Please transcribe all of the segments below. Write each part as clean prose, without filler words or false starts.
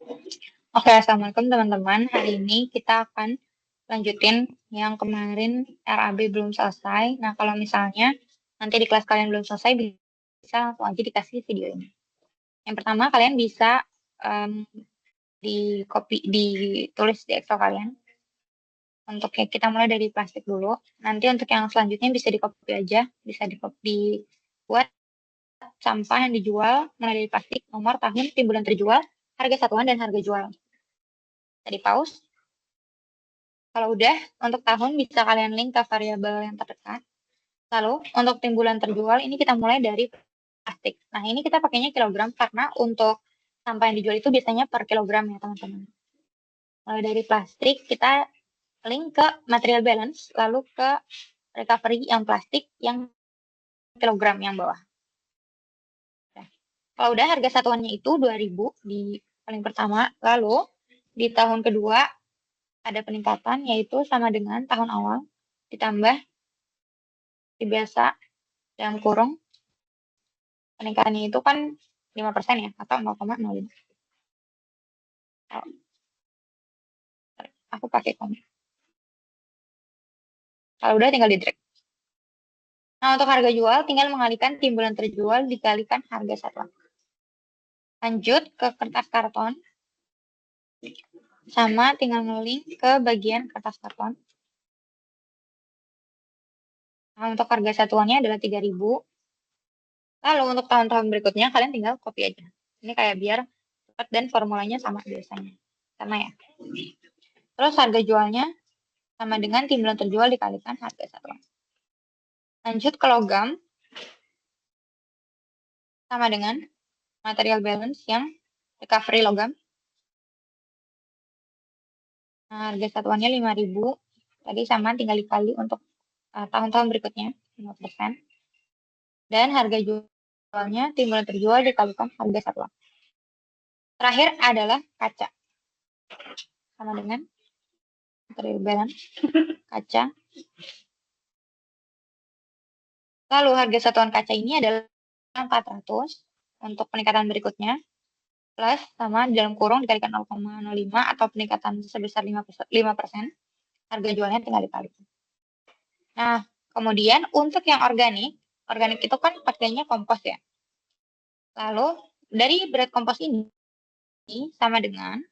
Oke, assalamualaikum teman-teman. Hari ini kita akan lanjutin yang kemarin RAB belum selesai. Nah, kalau misalnya nanti di kelas kalian belum selesai, bisa langsung aja dikasih video ini. Yang pertama, kalian bisa ditulis di Excel kalian. Untuk kita mulai dari plastik dulu. Nanti untuk yang selanjutnya bisa di-copy aja, bisa dibuat sampah yang dijual mulai dari plastik, nomor, tahun, timbulan terjual, harga satuan, dan harga jual. Tadi pause. Kalau udah, untuk tahun bisa kalian link ke variabel yang terdekat. Lalu, untuk timbulan terjual, ini kita mulai dari plastik. Nah, ini kita pakainya kilogram karena untuk sampah yang dijual itu biasanya per kilogram ya, teman-teman. Mulai dari plastik, kita link ke material balance, lalu ke recovery yang plastik, yang kilogram yang bawah. Nah, kalau udah, harga satuannya itu 2.000 di paling pertama. Lalu, di tahun kedua, ada peningkatan, yaitu sama dengan tahun awal, ditambah biasa dalam kurung peningkatannya itu kan 5% ya, atau 0,05. Aku pakai koma. Kalau udah tinggal di drag. Nah, untuk harga jual tinggal mengalihkan timbulan terjual dikalikan harga satuan. Lanjut ke kertas karton. Sama tinggal nge-link ke bagian kertas karton. Nah, untuk harga satuannya adalah 3.000. Lalu untuk tahun-tahun berikutnya kalian tinggal copy aja. Ini kayak biar cepat dan formulanya sama biasanya. Sama ya. Terus harga jualnya sama dengan timbulan terjual dikalikan harga satuan. Lanjut ke logam. Sama dengan material balance yang recovery logam. Nah, harga satuannya 5.000. Tadi sama tinggal dikali untuk tahun-tahun berikutnya 5%. Dan harga jualnya timbulan terjual dikalikan harga satuan. Terakhir adalah kaca. Sama dengan material balance kaca. Lalu harga satuan kaca ini adalah 400 untuk peningkatan berikutnya. Plus sama dalam kurung dikalikan 0,05 atau peningkatan sebesar 5%. Harga jualnya tinggal dikali. Nah, kemudian untuk yang organik itu kan pakainya kompos ya. Lalu dari berat kompos ini sama dengan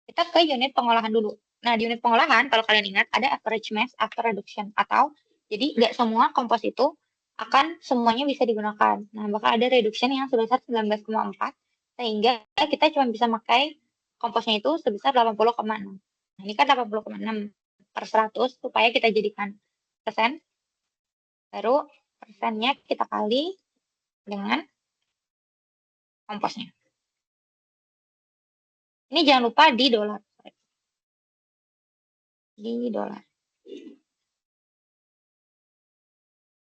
kita ke unit pengolahan dulu. Nah, di unit pengolahan kalau kalian ingat ada average mass after reduction, atau jadi nggak semua kompos itu akan semuanya bisa digunakan. Nah, bakal ada reduction yang sebesar 19,4 sehingga kita cuma bisa pakai komposnya itu sebesar 80,6. Nah, ini kan 80,6 per 100 supaya kita jadikan persen. Baru persennya kita kali dengan komposnya. Ini jangan lupa di dolar. Di dolar.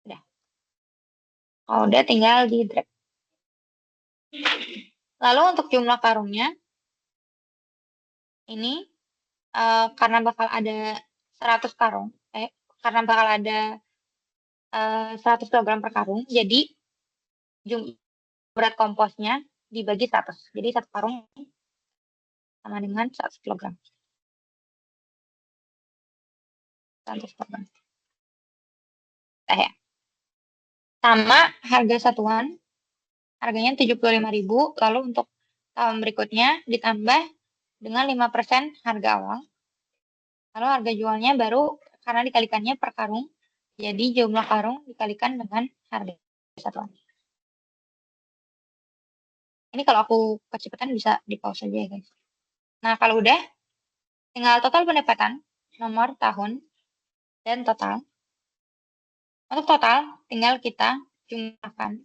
Udah. Kalau udah tinggal di drag. Lalu untuk jumlah karungnya, ini karena bakal ada 100 karung, karena bakal ada 100 kg per karung, jadi berat komposnya dibagi 100. Jadi 1 karung sama dengan 100 kg. 100 kg. Ya. Sama harga satuan, harganya 75.000, lalu untuk tahun berikutnya ditambah dengan 5% harga awal. Lalu harga jualnya baru karena dikalikannya per karung, jadi jumlah karung dikalikan dengan harga satuan. Ini kalau aku kecepatan bisa di pause aja ya guys. Nah, kalau udah, tinggal total pendapatan, nomor, tahun, dan total. Untuk total, tinggal kita jumlahkan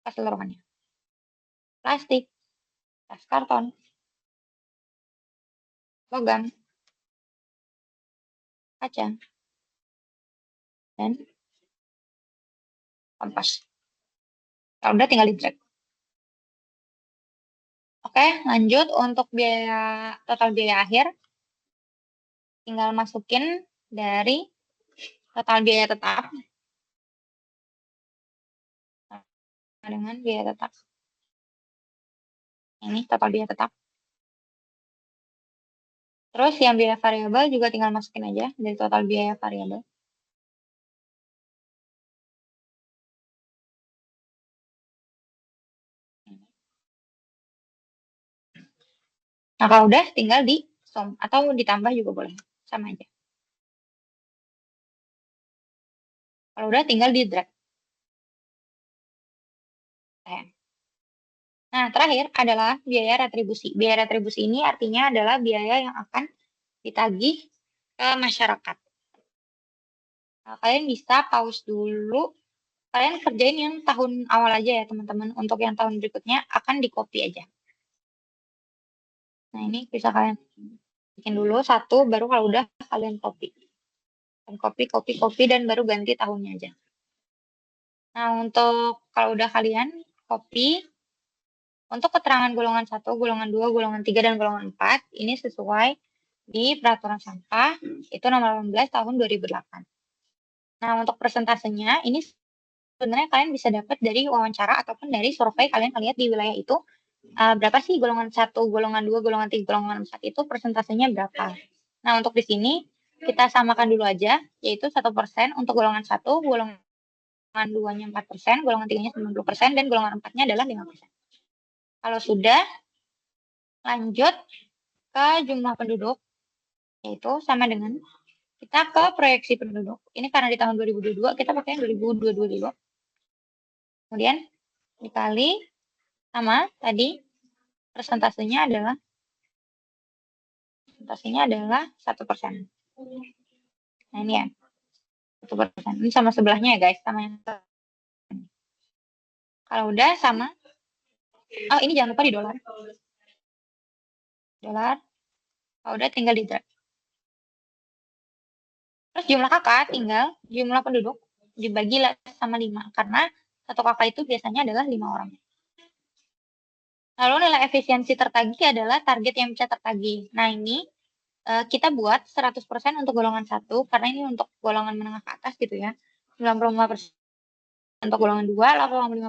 keseluruhannya. Plastik, tas karton, logam, kaca, dan kompas. Kalau udah tinggal di drag. Oke, lanjut untuk total biaya akhir. Tinggal masukin dari total biaya tetap dengan biaya tetap. Ini total biaya tetap. Terus yang biaya variabel juga tinggal masukin aja dari total biaya variabel. Nah, kalau udah tinggal di sum atau ditambah juga boleh. Sama aja. Kalau udah tinggal di drag. Nah, terakhir adalah biaya retribusi. Biaya retribusi ini artinya adalah biaya yang akan ditagih ke masyarakat. Nah, kalian bisa pause dulu. Kalian kerjain yang tahun awal aja ya, teman-teman. Untuk yang tahun berikutnya akan di-copy aja. Nah, ini bisa kalian bikin dulu satu, baru kalau udah kalian copy. Dan copy, dan baru ganti tahunnya aja. Nah, untuk kalau udah kalian copy, untuk keterangan golongan 1, golongan 2, golongan 3, dan golongan 4, ini sesuai di Peraturan Sampah, itu nomor 18 tahun 2008. Nah, untuk persentasenya, ini sebenarnya kalian bisa dapat dari wawancara ataupun dari survei kalian lihat di wilayah itu, berapa sih golongan 1, golongan 2, golongan 3, golongan 4 itu persentasenya berapa. Nah, untuk di sini kita samakan dulu aja, yaitu 1% untuk golongan 1, golongan 2-nya 4%, golongan 3-nya 90%, dan golongan 4-nya adalah 5%. Kalau sudah, lanjut ke jumlah penduduk, yaitu sama dengan kita ke proyeksi penduduk. Ini karena di tahun 2022, kita pakai 2022 dulu. Kemudian dikali sama tadi persentasenya adalah 1%. Nah, ini ya, 1%. Ini sama sebelahnya ya guys, sama yang kalau udah sama, oh ini jangan lupa di dolar. Kalau udah tinggal di drag. Terus jumlah kakak tinggal jumlah penduduk dibagi sama 5, karena satu kakak itu biasanya adalah 5 orang. Lalu nilai efisiensi tertagih adalah target yang bisa tertagih. Nah, ini kita buat 100% untuk golongan 1, karena ini untuk golongan menengah ke atas gitu ya. 95% untuk golongan 2,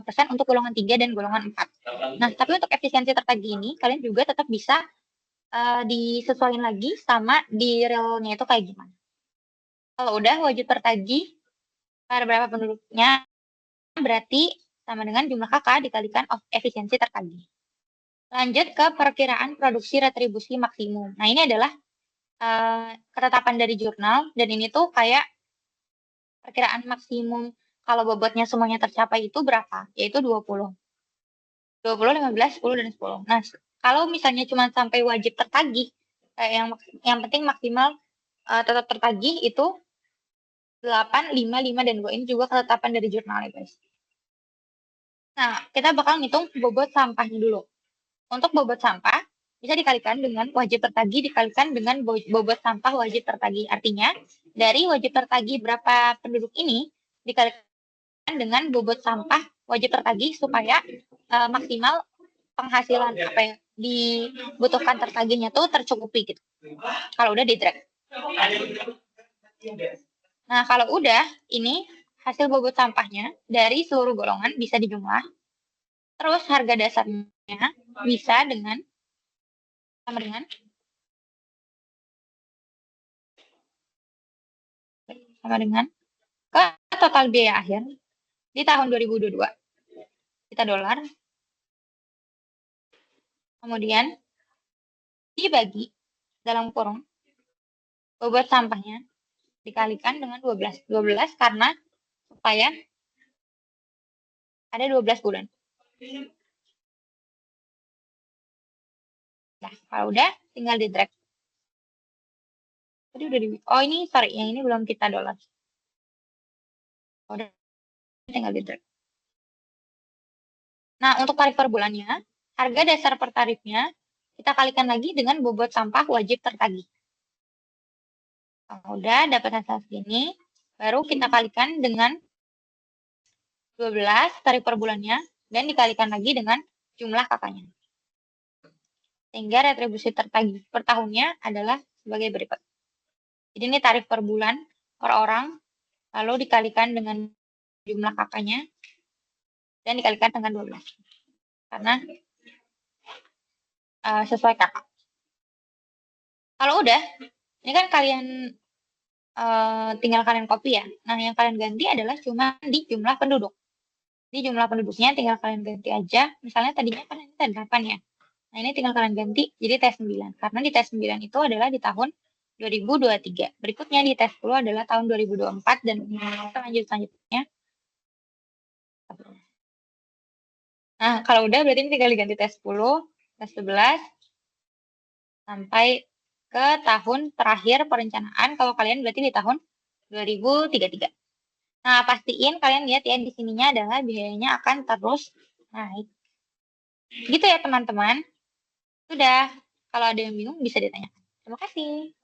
85% untuk golongan 3 dan golongan 4. Nah, tapi untuk efisiensi tertagih ini, kalian juga tetap bisa disesuaikan lagi sama di realnya itu kayak gimana. Kalau udah wajib tertagih per berapa penduduknya, berarti sama dengan jumlah kakak dikalikan efisiensi tertagih. Lanjut ke perkiraan produksi retribusi maksimum. Nah, ini adalah ketetapan dari jurnal, dan ini tuh kayak perkiraan maksimum kalau bobotnya semuanya tercapai itu berapa, yaitu 20. 20, 15, 10, dan 10. Nah, kalau misalnya cuma sampai wajib tertagih, yang penting maksimal tetap tertagih itu 8, 5, 5, dan 2. Ini juga ketetapan dari jurnal ya guys. Nah, kita bakal ngitung bobot sampahnya dulu. Untuk bobot sampah, bisa dikalikan dengan wajib tertagih dikalikan dengan bobot sampah wajib tertagih. Artinya, dari wajib tertagih berapa penduduk ini dikalikan dengan bobot sampah wajib tertagih supaya maksimal penghasilan apa yang dibutuhkan tertagihnya tuh tercukupi gitu. Kalau udah di drag. Nah, kalau udah, ini hasil bobot sampahnya dari seluruh golongan bisa dijumlah. Terus harga dasarnya bisa sama dengan ke total biaya akhir di tahun 2022. Kita dolar. Kemudian dibagi dalam kurung bobot sampahnya dikalikan dengan 12. 12 karena supaya ada 12 bulan. Nah, kalau udah tinggal di drag. Tadi udah oh ini sorry, yang ini belum kita dolar. Udah tinggal di drag. Nah, untuk tarif per bulannya, harga dasar per tarifnya kita kalikan lagi dengan bobot sampah wajib tertagih. Kalau udah dapat hasil segini, baru kita kalikan dengan 12 tarif per bulannya dan dikalikan lagi dengan jumlah kakaknya. Sehingga retribusi tertagih per tahunnya adalah sebagai berikut. Jadi ini tarif per bulan per orang, lalu dikalikan dengan jumlah kakaknya dan dikalikan dengan 12. Karena sesuai kakak. Kalau udah, ini kan kalian tinggal kalian copy ya. Nah, yang kalian ganti adalah cuma di jumlah penduduk. Di jumlah penduduknya tinggal kalian ganti aja. Misalnya tadinya kan ini T8 ya. Nah, ini tinggal kalian ganti jadi T9. Karena di T9 itu adalah di tahun 2023. Berikutnya di T10 adalah tahun 2024 dan selanjutnya. Nah, kalau udah berarti ini tinggal diganti T10, T11, sampai ke tahun terakhir perencanaan kalau kalian berarti di tahun 2033. Nah, pastiin kalian lihat ya di sininya adalah biayanya akan terus naik. Gitu ya teman-teman. Sudah, kalau ada yang bingung bisa ditanyakan. Terima kasih.